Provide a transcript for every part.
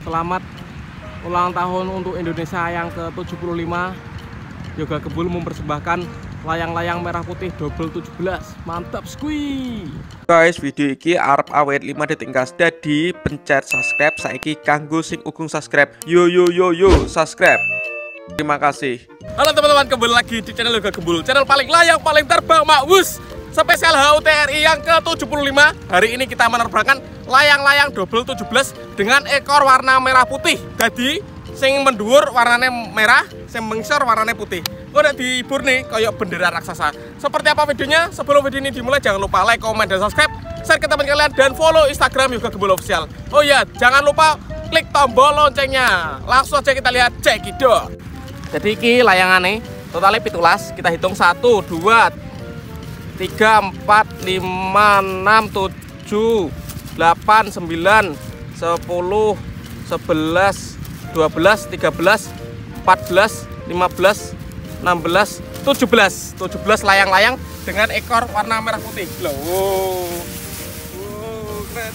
Selamat ulang tahun untuk Indonesia yang ke-75. Yoga Kebul mempersembahkan layang-layang merah putih double 17. Mantap skuy. Guys, video iki arep awet 5 detik gas. Dadi pencet subscribe saiki kanggo sing ugung subscribe. Yo subscribe. Terima kasih. Halo teman-teman, kembali lagi di channel Yoga Kebul, channel paling layang, paling terbang, makwus. Spesial HUT RI yang ke-75. Hari ini kita menerbangkan layang-layang double 17 dengan ekor warna merah putih. Jadi sing mendhuwur warnanya merah, sing mengsor warnanya putih. Udah dihibur nih kayak bendera raksasa. Seperti apa videonya? Sebelum video ini dimulai, jangan lupa like, comment, dan subscribe, share ke teman kalian, dan follow Instagram Yoga Kebul Official. Oh iya, jangan lupa klik tombol loncengnya. Langsung aja kita lihat cekidot. Jadi ini layangannya totalnya 17. Kita hitung 1, 2, 3, 4, 5, 6, 7, 8, 9, 10, 11, 12, 13, 14, 15, 16, 17 layang-layang dengan ekor warna merah putih. Wow, keren.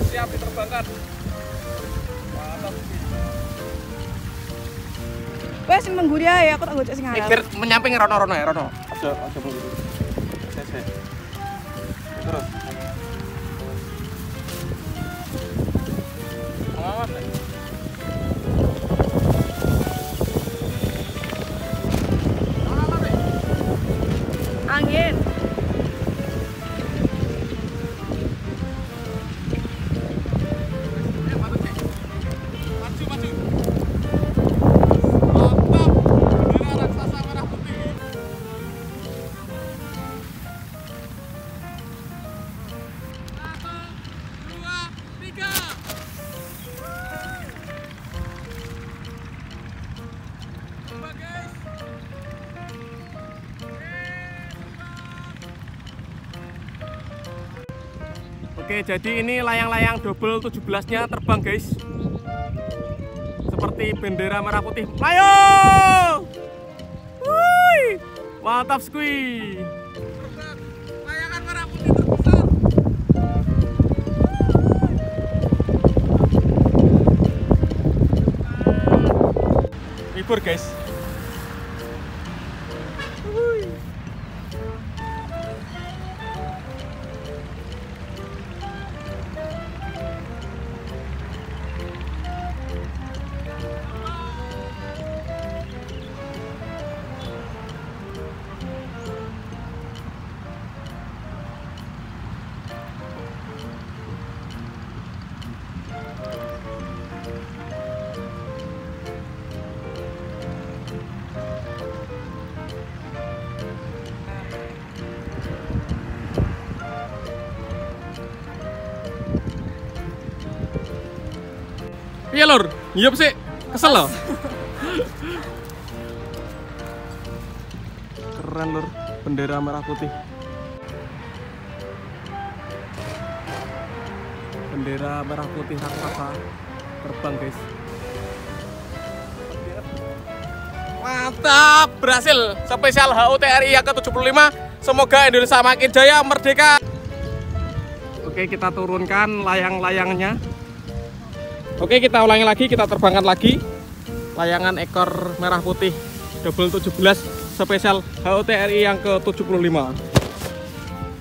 Siap diterbangkan. Mantap. Wes sing mengguri ae, aku tak gocek sing halal. Mikir menyamping rono ya, Rono. Aja mengguri. Sese. Terus. Awas. Angin. Oke, jadi ini layang-layang double 17-nya terbang, guys. Seperti bendera merah putih. Ayo! Wuih! Mantap, skuy. Terbang layangan merah putih terbesar. Hibur, guys. Iya lur, iya sih, kesel loh. Keren lur, bendera merah putih. Bendera merah putih raksasa terbang, guys. Mantap, berhasil. Spesial HUT RI yang ke-75. Semoga Indonesia makin jaya, merdeka. Oke, kita turunkan layang-layangnya. Oke, kita ulangi lagi, kita terbangkan lagi layangan ekor merah putih double 17 spesial HUT RI yang ke-75.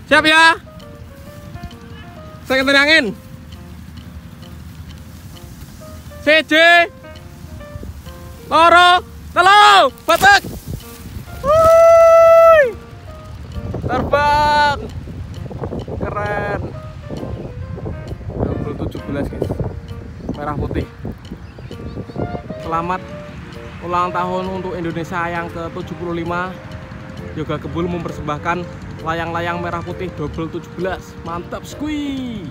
Siap ya? Saya kenterin angin. CJ loro telu batek. Terbang keren. Double 17, guys, merah putih. Selamat ulang tahun untuk Indonesia yang ke-75. Yoga Kebul mempersembahkan layang-layang merah putih double 17. Mantap skuy.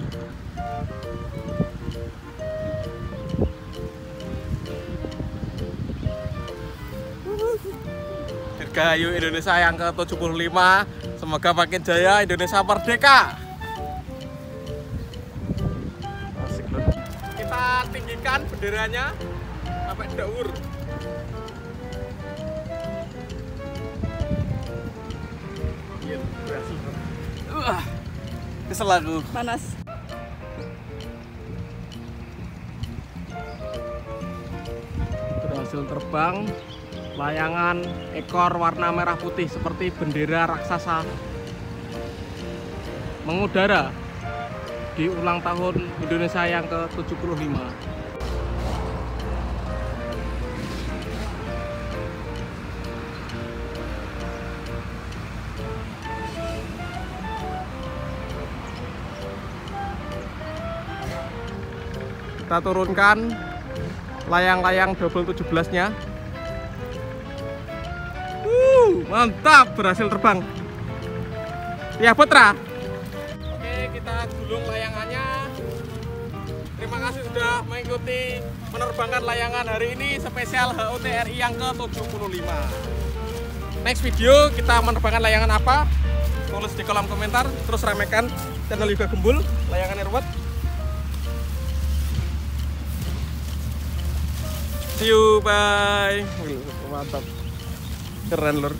Dirgahayu Indonesia yang ke-75. Semoga makin jaya, Indonesia merdeka. Kita tinggikan benderanya sampai daur. Iya, berhasil. Kesel aku. Panas. berhasil terbang layangan ekor warna merah putih seperti bendera raksasa mengudara di ulang tahun Indonesia yang ke-75. Kita turunkan layang-layang double 17-nya. Mantap, berhasil terbang. Ya Putra. Oke, kita gulung layangannya. Terima kasih sudah mengikuti menerbangkan layangan hari ini spesial HUT RI yang ke-75. Next video kita menerbangkan layangan apa? Tulis di kolom komentar. Terus ramekan channel Yoga Gembul, layangan Airwood. See you, bye. Mantap, keren lur.